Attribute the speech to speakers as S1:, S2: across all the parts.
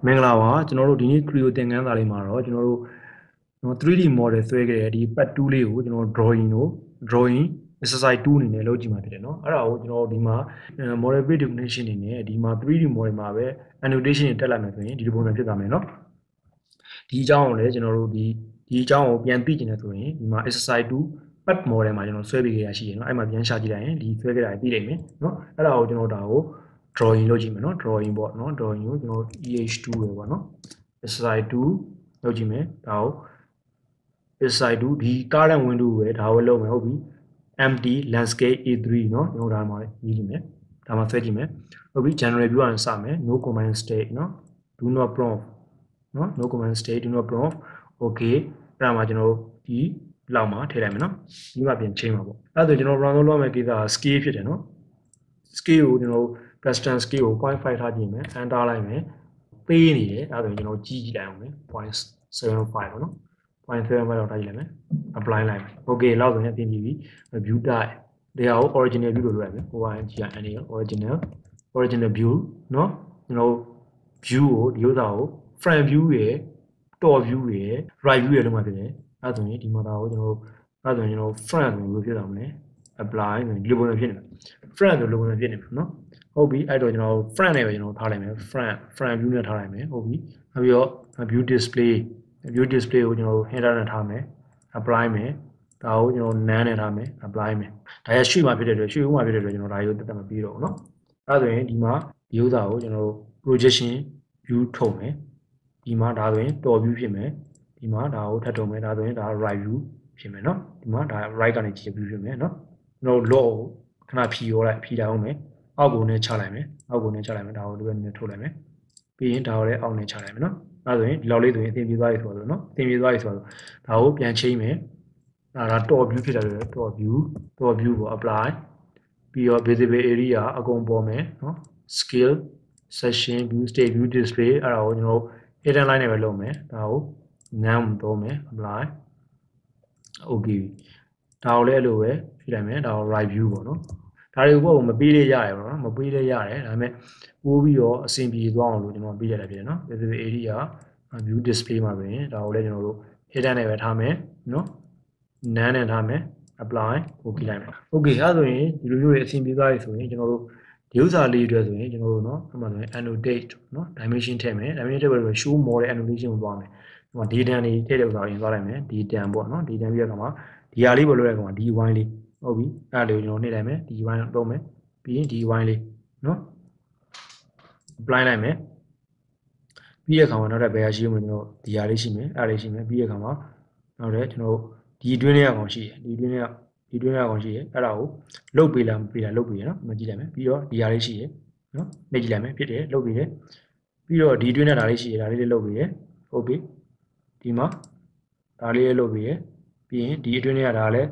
S1: မင်္ဂလာပါကျွန်တော်တို့ဒီနေ့ Creo သင်ခန်းစာလေးမှာတော့ကျွန်တော်တို့ 3D model ဆွဲခဲ့တဲ့ဒီ part 2လေးကိုကျွန်တော် drawing exercise 2အနေနဲ့လုပ်ကြည့်မှာဖြစ်တယ်เนาะအဲ့ဒါကိုကျွန်တော်ဒီမှာ model base definition အနေနဲ့ဒီမှာ 3D model မှာပဲ annotation တွေတက်လိုက်မယ်ဆိုရင်ဒီလိုပုံစံဖြစ်သွားမယ်เนาะဒီအကြောင်းကိုလည်းကျွန်တော်တို့ဒီအကြောင်းကိုပြန်သိချင်တယ်ဆိုရင်ဒီမှာ exercise 2 part model မှာကျွန်တော်ဆွဲပေးခဲ့ရရှိတယ်เนาะအဲ့မှာပြန်ရှာကြည့်လိုက်ရင်ဒီဆွဲခဲ့တာပြီးလိမ့်မယ်เนาะအဲ့ဒါကိုကျွန်တော်ဒါကို drawing လုပ်ကြည့်မယ်เนาะ drawing ပေါ့เนาะ drawing ကိုကျွန်တော် EH2 ပဲပေါ့เนาะ exercise 2လုပ်ကြည့်မယ်ဒါကို exercise 2ဒီ current window ပဲဒါကိုလုပ်မယ်ဟုတ်ပြီ empty landscape A3 เนาะကျွန်တော်ဒါမှာရေးကြည့်မယ်ဒါမှာဆွဲကြည့်မယ်ဟုတ်ပြီ general view အောင်စမယ် no command state เนาะ do not prompt เนาะ no command state do not prompt okay အဲ့ဒါမှာကျွန်တော်ဒီလောက်မှာထည့်လိုက်မယ်เนาะဒီမှာပြန်ချိန်ပါပေါ့အဲ့ဒါဆိုကျွန်တော် run လုပ်မယ့်ကိစ္စက scale ဖြစ်တယ်เนาะ scale ကိုကျွန်တော် custom scale ကို 0.5 ထားကြည့်မယ် enter လိုက်မယ်ပေးနေတယ်အဲ့ဒါဆိုကျွန်တော်ကြည့်လိုက်အောင်မယ် 0.75 ပေါ့နော် 0.75 လောက်ထားကြည့်လိုက်မယ် apply လိုက်မယ် okay လောက်ဆိုရင်အပြင်ပြီ view type တရားကို original view လို့လုပ်လိုက်မယ် original view เนาะကျွန်တော် view ကိုဒီဥစ္စာကို front view ရယ် top view ရယ် right view ရယ်လုံးမှာဖြစ်တယ်အဲ့ဒါဆိုရင်ဒီမှာဒါကိုကျွန်တော်အဲ့ဒါဆိုရင်ကျွန်တော် front ဆိုရင်ဘယ်လိုဖြစ်သွားမလဲ apply ဆိုရင်ဒီလိုပုံစံဖြစ်နေတယ် front ဆိုလိုပုံစံဖြစ်နေမှာเนาะဟုတ်ပြီအဲ့တော့ကျွန်တော် front နဲ့ပဲကျွန်တော်ထားလိုက်မယ် front view နဲ့ထားလိုက်မယ်ဟုတ်ပြီနောက်ပြီးတော့ view display ကိုကျွန်တော် header နဲ့ထားမယ် apply မယ်ဒါကိုကျွန်တော် none နဲ့ထားမယ် apply မယ်ဒါရရွှေ့မှာဖြစ်တဲ့အတွက်ရွှေ့ဦးမှာဖြစ်တဲ့အတွက်ကျွန်တော်ဒါရုပ်တက်တက်မပြီးတော့ဘူးเนาะအဲ့ဆိုရင်ဒီမှာဒီဥစ္စာကိုကျွန်တော် projection view ထုတ်မယ်ဒီမှာဒါဆိုရင် top view ဖြစ်မယ်ဒီမှာဒါကိုထပ်ထုတ်မယ်ဒါဆိုရင်ဒါ right view ဖြစ်မယ်เนาะဒီမှာဒါ right ကနေကြည့် view ဖြစ်မယ်เนาะကျွန်တော် low ခဏဖြီရောလိုက်ဖြီတာအောင်မယ်အောက်ကိုနဲ့ချလိုက်မယ်အောက်ကိုနဲ့ချလိုက်မယ်ဒါကိုဒီဘက်နဲ့ထုတ်လိုက်မယ်ပြီးရင်ဒါကိုလည်းအောက်နဲ့ချလိုက်မယ်เนาะအဲဆိုရင်ဒီလောက်လေးဆိုရင်အသင်ပြေသွားပြီဆိုတော့เนาะအသင်ပြေသွားပြီဆိုတော့ဒါကိုပြန်ချိန်မယ်ဒါ top view ဖြစ်တယ်လေ top view ကို apply ပြီးတော့ visible area အကုန်ပေါ်မယ်เนาะ scale section view state view display အဲ့ဒါကိုကျွန်တော် hidden line နဲ့ပဲလုပ်မယ်ဒါကို none သုံးမယ် apply okay ဒါကိုလည်းအဲ့လိုပဲဖြည့်လိုက်မယ်ဒါကို right view ပေါ့เนาะဒါတွေကိုမပေးရရတယ်ပေါ့နော်မပေးရရတယ်ဒါပေမဲ့ပိုးပြီးတော့အဆင်ပြေသွားအောင်လို့ကျွန်တော်ပေးရတာဖြစ်တယ်နော် visible area view display မှာပြင်ဒါကိုလည်းကျွန်တော်တို့ hidden နဲ့ပဲထားမယ်နော် none နဲ့ထားမယ် apply ကိုပြလိုက်မယ် okay အဲဆိုရင်ဒီလိုမျိုးတွေအဆင်ပြေသွားပြီဆိုရင်ကျွန်တော်တို့ဒီဥစ္စာလေးတွေဆိုရင်ကျွန်တော်တို့နော်အမှန်ဆိုရင် annotate နော် dimension ထည့်မယ် dimension ထည့်ပြီးတော့ show more annotation ကိုသွားမယ်ဒီမှာ data တွေထည့်တဲ့ဥစ္စာကိုရင်သွားလိုက်မယ် data ပေါ့နော် data ပြီးတဲ့အခါမှာဒီဟာလေးပေါ်လို့ရတဲ့အခါမှာ dy လေးဟုတ်ပြီအဲ့ဒါလေးကိုကျွန်တော်နှိပ်လိုက်မယ် dy သုံးမယ်ပြီးရင် dy လေးနော် apply လိုက်မယ်ပြီးတဲ့အခါမှာနောက်ထပ်ဘယ်ဟာရှိမလဲကျွန်တော်ဒီဟာလေးရှိမယ်အဲ့ဒါလေးရှိမယ်ပြီးတဲ့အခါမှာနောက်ထပ်ကျွန်တော်ဒီအတွင်းထဲအကောင်ရှိတယ်ဒီအတွင်းထဲအကောင်ရှိတယ်အဲ့ဒါကိုလုတ်ပေးလားမပေးလားလုတ်ပေးရနော်မကြည့်လိုက်မယ်ပြီးတော့ဒီဟာလေးရှိတယ်နော်နှိပ်ကြည့်လိုက်မယ်ဖြစ်တယ်လုတ်ပေးတယ်ပြီးတော့ဒီအတွင်းထဲဒါလေးရှိတယ်ဒါလေးလုတ်ပေးတယ်ဟုတ်ပြီဒီမှာဒါလေးလုတ်ပေးတယ်ပြီးရင်ဒီအတွင်းထဲကဒါလည်း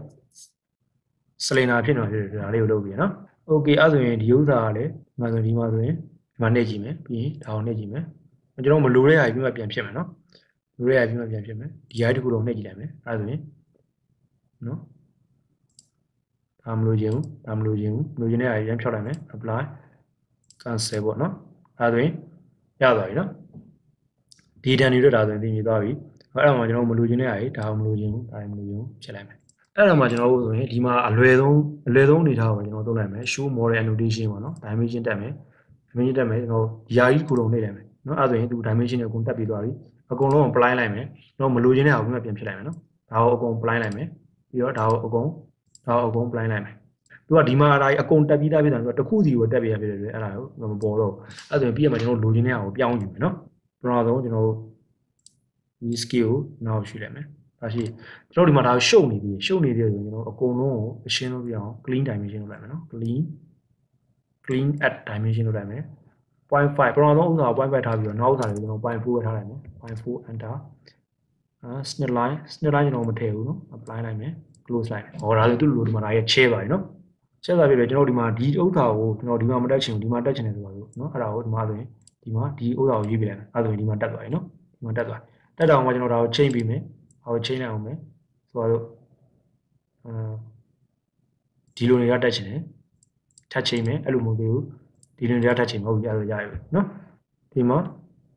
S1: စလင်နာဖြစ်နေတယ်ဒါလေးကိုလုပ်ပြီးနော်โอเคအဲ့ဆိုရင်ဒီဥစ္စာကလည်းဒီမှာဆိုရင်ဒီမှာနှိပ်ကြည့်မယ်ပြီးရင်ဒါကိုနှိပ်ကြည့်မယ်ကျွန်တော်မလိုတဲ့ဟာပြီးမှပြန်ဖြစ်မယ်နော်လိုတဲ့ဟာပြီးမှပြန်ဖြစ်မယ်ဒီဟာတစ်ခုလုံးနှိပ်ကြည့်လိုက်မယ်အဲ့ဆိုရင်နော်ဒါမလိုချင်ဘူးမလိုချင်တဲ့ဟာပြန်ဖြောက်လိုက်မယ် apply cancel ပေါ့နော်အဲ့ဆိုရင်ရသွားပြီနော်ဒီတန်တွေတော့ဒါဆိုရင်သိနေသွားပြီအဲ့ဒါမှကျွန်တော်မလိုချင်တဲ့ဟာကြီးဒါမလိုချင်ဘူးဖြစ်လိုက်မယ်အဲ့ဒါမှကျွန်တော်တို့ဆိုရင်ဒီမှာအလွယ်ဆုံးအနေထားကိုကျွန်တော်သုံးလိုက်မယ် show model annotation ပေါ့နော် dimension တက်မယ်ကျွန်တော်ဒီဟာကြီးခုလုံးနှိပ်လိုက်မယ်နော်အဲ့ဆိုရင်သူ dimension တွေအကုန်တက်ပြီးသွားပြီအကုန်လုံးကို apply လိုက်မယ်ကျွန်တော်မလိုချင်တဲ့ဟာကိုပြန်ဖြစ်လိုက်မယ်နော်ဒါကိုအကုန် apply လိုက်မယ်ပြီးတော့ဒါကိုအကုန် apply လိုက်မယ်သူကဒီမှာဒါကြီးအကုန်တက်ပြီးသားဖြစ်တယ်ဆိုတော့တစ်ခုစီကိုတက်ပြီးရဖြစ်တယ်အဲ့ဒါကိုမပေါ်တော့အဲ့ဆိုရင်ပြီးရမှာကျွန်တော်လိုချင်တဲ့ဟာကိုပြောင်းယူမယ်နော်ပထမဆုံးကျွန်တော်ဒီ scale ကိုနောက်ရွှေ့လိုက်မယ်ဒါရှိကျွန်တော်ဒီမှာဒါရှုပ်နေပြီဆိုရင်ကျွန်တော်အကုန်လုံးကိုအရှင်းလုပ်ပြအောင် clean dimension လုပ်လိုက်မယ်နော် clean add dimension လုပ်လိုက်မယ် 0.5 ပထမဆုံးဥစ္စာကို 0.5 ထားပြီးတော့နောက်ဥစ္စာတွေကိုကျွန်တော် 0.4 ပဲထားလိုက်မယ် 0.4 enter snip line ကျွန်တော်မထည့်ဘူးနော် apply လိုက်မယ် close လိုက်မယ်ဟောဒါဆိုသူ့လိုဒီမှာဒါရဲ့ share ပါပြီနော် share ပါပြီလေကျွန်တော်ဒီမှာဒီဥစ္စာကိုကျွန်တော်ဒီမှာမတက်ချင်ဘူးဒီမှာတက်ချင်တယ်ဆိုပါလို့နော်အဲ့ဒါကိုဒီမှာဆိုရင်ဒီမှာဒီဥစ္စာကိုရေးပြလိုက်မယ်အဲ့ဒါဆိုရင်ဒီမှာတက်သွားပြီနော်ဒီမှာတက်သွားတက်တော့မှကျွန်တော်ဒါကို change ပြီးမယ်ဟော change လိုက်အောင်မယ်ဆိုတော့ဒီလိုတွေကတက်ချင်တယ်ထပ်ချိန်မယ်အဲ့လိုမဟုတ်သေးဘူးဒီလိုတွေကထပ်ချိန်မဟုတ်ဘူးအဲ့လိုရပြီနော်ဒီမှာ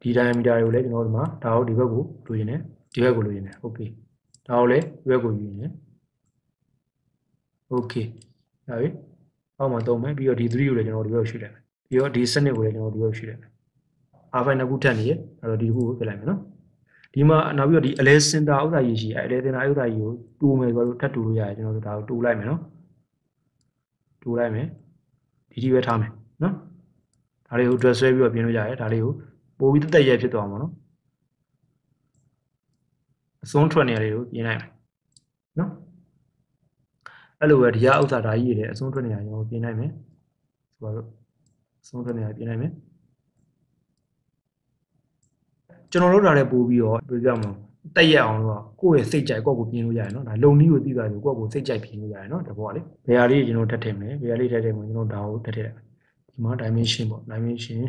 S1: ဒီ diameter တွေကိုလည်းကျွန်တော်တို့ဒီမှာဒါကိုဒီဘက်ကိုလိုချင်တယ်ဒီဘက်ကိုလိုချင်တယ် okay ဒါကိုလည်းဒီဘက်ကိုယူရင် okay ဒါပြီအောက်မှာသုံးမယ်ပြီးတော့ဒီ3ကိုလည်းကျွန်တော်ဒီဘက်ကိုရွှေ့လိုက်မယ်ပြီးတော့ဒီစနစ်ကိုလည်းကျွန်တော်ဒီဘက်ကိုရွှေ့လိုက်မယ် R5 နှစ်ခုထပ်နေရအဲ့တော့ဒီခုကိုပြလိုက်မယ်နော်ဒီမှာနောက်ပြီးတော့ဒီအလဲစင်တာဥစ္စာကြီးရှိအဲ့အလဲစင်တာဥစ္စာကြီးကိုတူမယ်ဆိုတော့ထပ်တူလို့ရတယ်ကျွန်တော်တို့ဒါကိုတူလိုက်မယ်နော်တူလိုက်မယ်ဒီပဲထားမယ်နော်ဒါလေးကို dress ဆွဲပြီးတော့ပြင်လို့ရတယ်ဒါလေးကိုပို့ပြီးတက်ရက်ဖြစ်သွားမှာနော်အစွန်းထွက်နေရလေးကိုပြင်လိုက်မယ်နော်အဲ့လိုပဲဒီကဥစ္စာဓာကြီးတွေလည်းအစွန်းထွက်နေရကျွန်တော်ပြင်လိုက်မယ်ဆိုတော့အစွန်းထွက်နေရပြင်လိုက်မယ်ကျွန်တော်တို့ဒါလည်းပို့ပြီးတော့ပြောပြမှာတက်ရက်အောင်လို့ကိုယ့်ရဲ့စိတ်ကြိုက်ကိုယ့်ကိုပြင်လို့ရတယ်နော်ဒါလုံနည်းကိုသိသွားတယ်ကိုယ့်ကိုစိတ်ကြိုက်ပြင်လို့ရတယ်နော်တဘောကလေဘယ်ဟာလေးကျွန်တော်တက်ထည့်မယ်ဘယ်ဟာလေးတက်ထည့်မယ်ကျွန်တော်ဒါကိုတက်ထည့်လိုက်မယ်ဒီမှာ dimension ပေါ့ dimension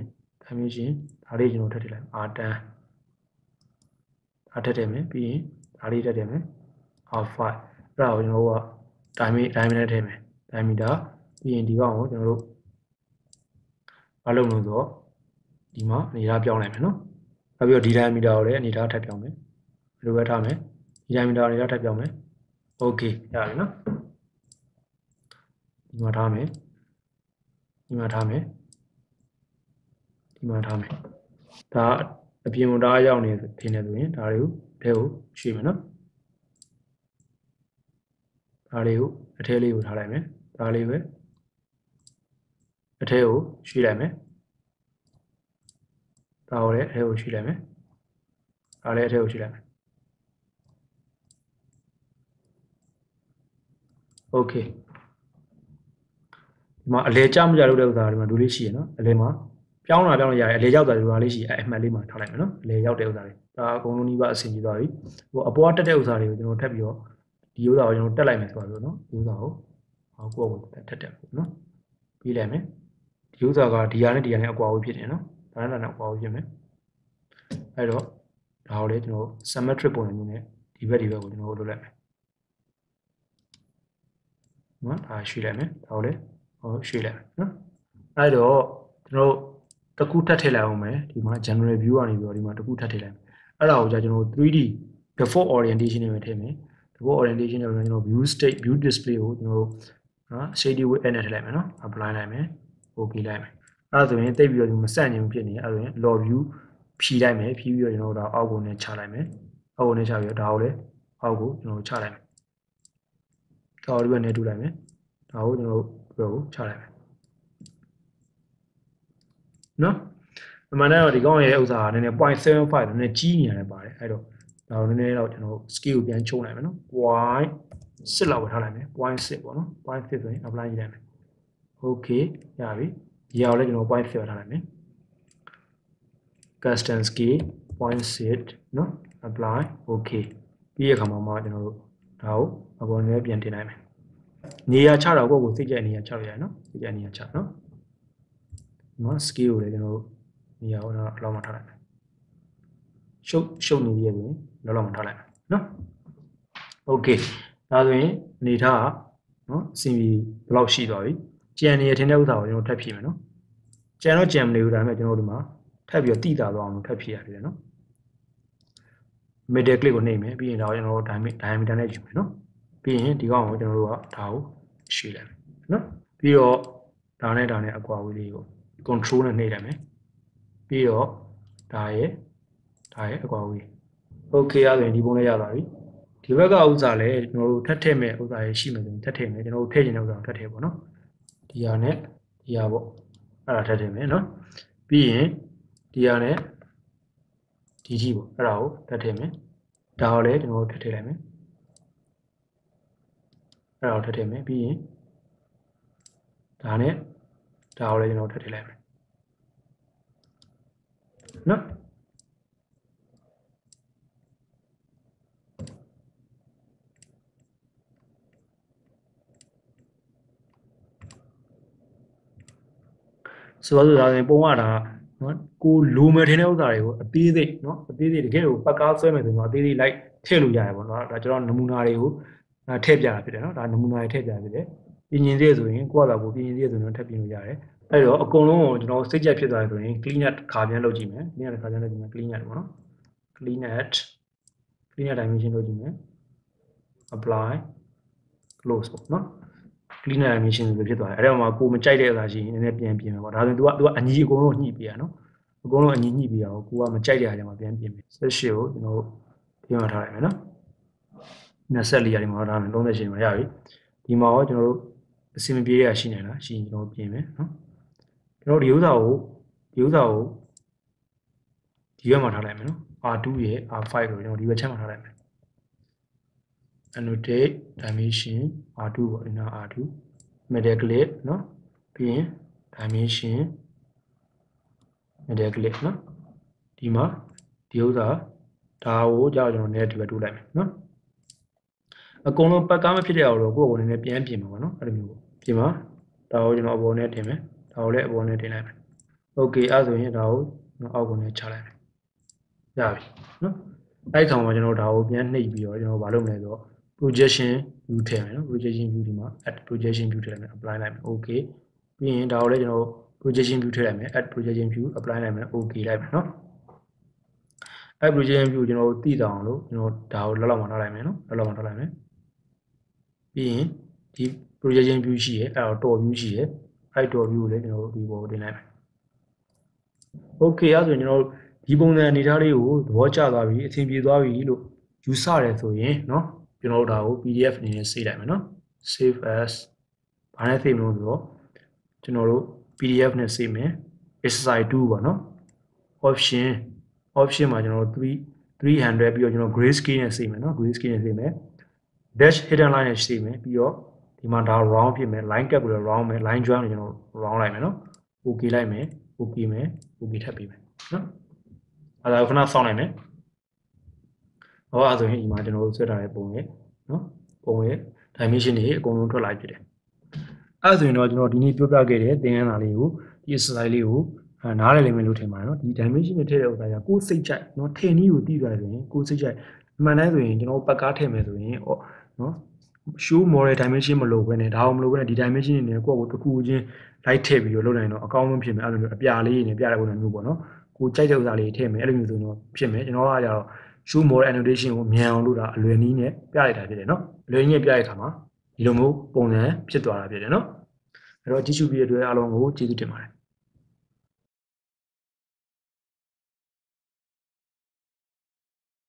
S1: ဒါလေးကျွန်တော်ထည့်ထည့်လိုက် r10 ဒါထည့်ထည့်မယ်ပြီးရင်ဒါလေးထည့်ထည့်မယ် r5 အဲ့ဒါကိုကျွန်တော်တို့က diameter ထည့်မယ် diameter ပြီးရင်ဒီကောင်ကိုကျွန်တော်တို့မလုပ်လို့ဆိုတော့ဒီမှာအနေထားပြောင်းလိုက်မယ်နော်နောက်ပြီးတော့ဒီ diameter ကိုလည်းအနေထားထပ်ပြောင်းမယ်ဘယ်လိုပဲထားမယ်ဒီ diameter အနေထားထပ်ပြောင်းမယ် okay ရပြီနော်ဒီမှာထားမယ်ဒီမှာထားမယ်ဒီမှာထားမယ်ဒါအပြင်ကိုဒါရောက်နေထင်နေဆိုရင်ဒါတွေကိုထဲကိုရွှေ့မယ်နော်ဒါလေးကိုအထဲလေးကိုထားလိုက်မယ်ဒါလေးပဲအထဲကိုရွှေ့လိုက်မယ်ဒါကိုလည်းအထဲကိုရွှေ့လိုက်မယ်ဒါလည်းအထဲကိုရွှေ့လိုက်မယ် okay ဒီမှာအလဲကျမကြလို့တဲ့ဥစ္စာဒီမှာဒူလေးရှိရနော်အလဲမှာပြောင်းလာလို့ရတယ်အလဲရောက်တာဒီလိုလေးရှိအဲ့အမှတ်လေးမှာထားလိုက်မယ်နော်အလဲရောက်တဲ့ဥစ္စာတွေဒါအကုန်လုံးနှီးပါအဆင်ပြေသွားပြီဟိုအပေါ်တက်တဲ့ဥစ္စာတွေကိုကျွန်တော်ထပ်ပြီးတော့ဒီဥစ္စာကိုကျွန်တော်တက်လိုက်မယ်ဆိုတော့နော်ဒီဥစ္စာကိုကိုယ့်ကိုတက်ပေါ့နော်ပြီးလိုက်မယ်ဒီဥစ္စာကဒီဟာနဲ့ဒီဟာနဲ့အကွာအဝေးဖြစ်တယ်နော်ဒါနဲ့အကွာအဝေးဖြစ်မယ်အဲ့တော့ဒါကိုလည်းကျွန်တော် symmetric ပုံစံမျိုးနဲ့ဒီဘက်ကိုကျွန်တော်လုပ်လိုက်မယ်နော်ဒါရွှေ့လိုက်မယ်ဒါကိုလည်းရွှေ့လိုက်မယ်နော်အဲ့တော့ကျွန်တော်တခုထပ်ထည့်လိုက်အောင်မယ်ဒီမှာ general view ကနေပြီးတော့ဒီမှာတခုထပ်ထည့်လိုက်မယ်အဲ့ဒါကိုကျွန်တော် 3D before orientation နဲ့ပဲထည့်မယ် before orientation နဲ့ကျွန်တော် view state view display ကိုကျွန်တော်နော် shading with edit နဲ့ထည့်လိုက်မယ်နော် apply လိုက်မယ် okay လိုက်မယ်အဲ့ဒါဆိုရင်တိတ်ပြီးတော့ဒီမဆန့်ကျင်ဖြစ်နေအဲ့ဒါဆိုရင် log view ဖြီးလိုက်မယ်ဖြီးပြီးတော့ကျွန်တော်တို့အောက်ကိုနဲ့ချလိုက်မယ်အောက်ကိုနဲ့ချပြီးတော့ဒါကိုလည်းအောက်ကိုကျွန်တော်ချလိုက်မယ်ဒါကိုဒီဘက်နဲ့တူလိုက်မယ်ဒါကိုကျွန်တော်တို့ကိုချလိုက်မယ်နော်အမှန်တော့ဒီကောင်ရဲ့ဥစ္စာကနည်းနည်း 0.75 နည်းနည်းကြီးနေရတယ်ပါတယ်အဲ့တော့ဒါကိုနည်းနည်းတော့ကျွန်တော် scale ကိုပြန်ချုံလိုက်မယ်နော် 0.6 လောက်ပဲထားလိုက်မယ် 0.6 ပေါ့နော် 0.6 ဆိုရင် apply ရေးလိုက်မယ် okay ရပြီဒီအောင်လည်းကျွန်တော် 0.6 ပဲထားလိုက်မယ် custom scale 0.6 နော် apply okay ပြီးရခါမှာကျွန်တော်တို့ဒါကိုအပေါ်နဲ့ပြန်တင်လိုက်မယ်နေရာချတာကိုစိတ်ကြိုက်နေရာချရရနော်စိတ်ကြိုက်နေရာချနော်ဒီမှာ scale ကိုလည်းကျွန်တော်တို့နေရာကိုတော့အလောက်မှထားလိုက်မယ်ရှုပ်နေပြီဆိုရင်လောက်မှထားလိုက်မယ်နော် okay ဒါဆိုရင်အနေထားကနော်အစီအပြီးဘယ်လောက်ရှိသွားပြီကြံနေရထင်းတဲ့ဥစ္စာကိုကျွန်တော်ထပ်ဖြည့်မယ်နော်ကြံတော့ကြံမနေဘူးဒါပေမဲ့ကျွန်တော်တို့ဒီမှာထပ်ပြီးတော့တိတာသွားအောင်လို့ထပ်ဖြည့်ရတယ်နော် middle click ကိုနှိပ်မယ်ပြီးရင်ဒါကိုကျွန်တော်တို့ diameter နဲ့ယူမယ်နော်ပြီးရင်ဒီကောင်ကိုကျွန်တော်တို့ကဒါကိုရွှေ့လိုက်မယ်နော်ပြီးတော့ဒါနဲ့အကွာအဝေးလေးကို control နဲ့နှိပ်လိုက်မယ်ပြီးတော့ဒါရဲ့အကွာအဝေး okay ရဆိုရင်ဒီပုံလေးရသွားပြီဒီဘက်ကဥစ္စာလည်းကျွန်တော်တို့ထပ်ထည့်မဲ့ဥစ္စာရေးရှိမယ်ဆိုရင်ထပ်ထည့်မယ်ကျွန်တော်တို့ထည့်ချင်တဲ့ဥစ္စာကိုထပ်ထည့်ပေါ့နော်ဒီဟာနဲ့ဒီဟာပေါ့အဲ့ဒါထပ်ထည့်မယ်နော်ပြီးရင်ဒီဟာနဲ့ဒီကြီးပေါ့အဲ့ဒါကိုထပ်ထည့်မယ်ဒါကိုလည်းကျွန်တော်တို့ထပ်ထည့်လိုက်မယ်အဲ့ဒါကိုထပ်ထည့်မယ်ပြီးရင်ဒါနဲ့ဒါကိုလည်းကျွန်တော်ထပ်ထည့်လိုက်မယ်နော်ဆိုတော့ဒါဆိုရင်ပုံရတာနော်ကိုလိုမယ်ထင်တဲ့ဥစ္စာတွေကိုအသေးစိတ်နော်အသေးစိတ်တကယ်ကိုပတ်ကားဆွဲမယ်ဆိုတော့အသေးစိတ်လိုက်ထည့်လို့ရတယ်ပေါ့နော်ဒါကျွန်တော်နမူနာတွေကိုထည့်ပြတာဖြစ်တယ်နော်ဒါနမူနာတွေထည့်ပြတာဖြစ်တယ်ပြင်ရင်သေးဆိုရင်ကိုယ့်အသာကိုပြင်ရင်သေးဆိုရင်ထည့်ပြင်လို့ရတယ် အဲ့တော့အကုန်လုံးကိုကျွန်တော်စိတ်ကြက်ဖြစ်သွားတယ်ဆိုရင် clean net ခါပြန်လုပ်ကြည့်မယ် clean net ခါပြန်လုပ်ကြည့်မယ် clean net ပေါ့နော် clean net dimension လုပ်ကြည့်မယ် apply close ပေါ့နော် clean net dimension ဆိုဖြစ်သွားတယ်အဲ့ဒါမှကိုမကြိုက်တဲ့ဥစ္စာရှိရင်နည်းနည်းပြန်ပြင်မယ်ပေါ့ဒါဆိုရင် तू ကအညီအကုန်လုံးညှိပေးရနော်အကုန်လုံးအညီညှိပေးရအောင်ကိုကမကြိုက်တဲ့အားကြောင့်ပြန်ပြင်မယ်18ကိုကျွန်တော်ဒီမှာထားလိုက်မယ်နော်24ရာဒီမှာထားမယ်38မှာရပြီဒီမှာရောကျွန်တော်တို့အစီမပြေရရှိနေလားရှိရင်ကျွန်တော်ပြင်မယ်နော်ကျွန်တော်ဒီဥစ္စာကိုဒီဘက်မှာထားလိုက်မယ်နော် R2 ရဲ့ R5 ကိုကျွန်တော်ဒီဘက်ချက်မှာထားလိုက်မယ် annotate dimension R2 ပေါ့ဒီနော် R2 middle click နော်ပြီးရင် dimension middle click နော်ဒီမှာဒီဥစ္စာဒါကိုကြောက်ကျွန်တော် negative တိုးလိုက်မယ်နော်အကုန်လုံးပတ်ကားမဖြစ်တဲ့အောင်တော့ကိုယ့်ကိုယ်နည်းနည်းပြန်ပြင်မှာပေါ့နော်အဲ့လိုမျိုးပေါ့ပြင်မှာဒါကိုကျွန်တော်အပေါ်နဲ့တင်မယ်ဒါကိုလည်းအပေါ်နဲ့တင်လိုက်မယ် okay အဲ့ဆိုရင်ဒါကိုအောက်ကိုနဲ့ချလိုက်မယ်ရပြီနော်အဲ့ခါမှာကျွန်တော်ဒါကိုပြန်နှိပ်ပြီးတော့ကျွန်တော်ဘာလုပ်မလဲဆိုတော့ projection view ထည့်မယ်နော် projection view ဒီမှာ add projection view ထည့်လိုက်မယ် apply လိုက်မယ် okay ပြီးရင်ဒါကိုလည်းကျွန်တော် projection view ထည့်လိုက်မယ် add projection view apply လိုက်မယ် okay လိုက်မယ်နော်အဲ့ projection view ကျွန်တော်သိတောင်လို့ကျွန်တော်ဒါကိုလောက်လောက်မှထားလိုက်မယ်နော်လောက်လောက်မှထားလိုက်မယ်ပြီးရင်ဒီ projection view ရှိရဲအဲ့တော့ top view ရှိရဲအဲ့ top view ကိုလည်းကျွန်တော်ဒီပေါ်တင်လိုက်မယ် okay အဲ့ဆိုရင်ကျွန်တော်ဒီပုံစံအနေထားလေးကိုသဘောကျသွားပြီအဆင်ပြေသွားပြီလို့ယူဆတယ်ဆိုရင်เนาะကျွန်တော်တို့ဒါကို PDF အနေနဲ့ save လိုက်မယ်เนาะ save as ဘာနဲ့ save မလို့ဆိုတော့ကျွန်တော်တို့ PDF နဲ့ save မယ် exercise 2ပေါ့เนาะ option မှာကျွန်တော်တို့300ပြီးတော့ကျွန်တော် grayscale နဲ့ save မယ်เนาะ grayscale နဲ့ save မယ် dash hidden line နဲ့ save မယ်ပြီးတော့ဒီမှာဒါ round ဖြစ်မယ် line cap ကိုလည်း round မယ် line join ကိုကျွန်တော် round လိုက်မယ်เนาะ okay လိုက်မယ် okay မယ် okay ထပ်ပေးမယ်เนาะအဲ့ဒါခဏစောင့်လိုက်မယ်ဟောအဲ့ဆိုရင်ဒီမှာကျွန်တော်တို့ဆွဲထားတဲ့ပုံရဲ့နော်ပုံရဲ့ dimension တွေအကုန်လုံးထွက်လာဖြစ်တယ်အဲ့ဆိုရင်တော့ကျွန်တော်ဒီနေ့ပြောပြခဲ့တဲ့သင်ခန်းစာလေးကိုဒီ exercise လေးကိုနားလည်လိမ့်မယ်လို့ထင်ပါတယ်နော်ဒီ dimension တွေထည့်တဲ့ဥစ္စာကကိုယ်စိတ်ကြိုက်နော်ထည့်နည်းကိုသိသွားတယ်ဆိုရင်ကိုယ်စိတ်ကြိုက်အမှန်တမ်းဆိုရင်ကျွန်တော်ပတ်ကားထည့်မယ်ဆိုရင်နော် show model dimension မလို့ဘဲနဲ့ဒါအောင်မလို့ဘဲနဲ့ဒီ dimension တွေနဲ့ကိုယ့်ကိုတစ်ခုချင်းလိုက်ထည့်ပြီးတော့လုပ်နိုင်တော့အကောင်းဆုံးဖြစ်မယ်အဲ့လိုမျိုးအပြာလေးတွေနဲ့ပြတဲ့ပုံစံမျိုးပေါ့နော်ကိုကြိုက်တဲ့ဥစ္စာလေးထည့်မယ်အဲ့လိုမျိုးဆိုတော့ဖြစ်မယ်ကျွန်တော်ကကြတော့ show model annotation ကိုမြန်အောင်လုပ်တာအလွယ်နည်းနဲ့ပြလိုက်တာဖြစ်တယ်နော်အလွယ်နည်းနဲ့ပြတဲ့အခါမှာဒီလိုမျိုးပုံစံဖြစ်သွားတာဖြစ်တယ်နော်အဲ့တော့ကြည့်ရှုပြီးတဲ့အတွက်အားလုံးကိုကျေးဇူးတင်ပါတယ်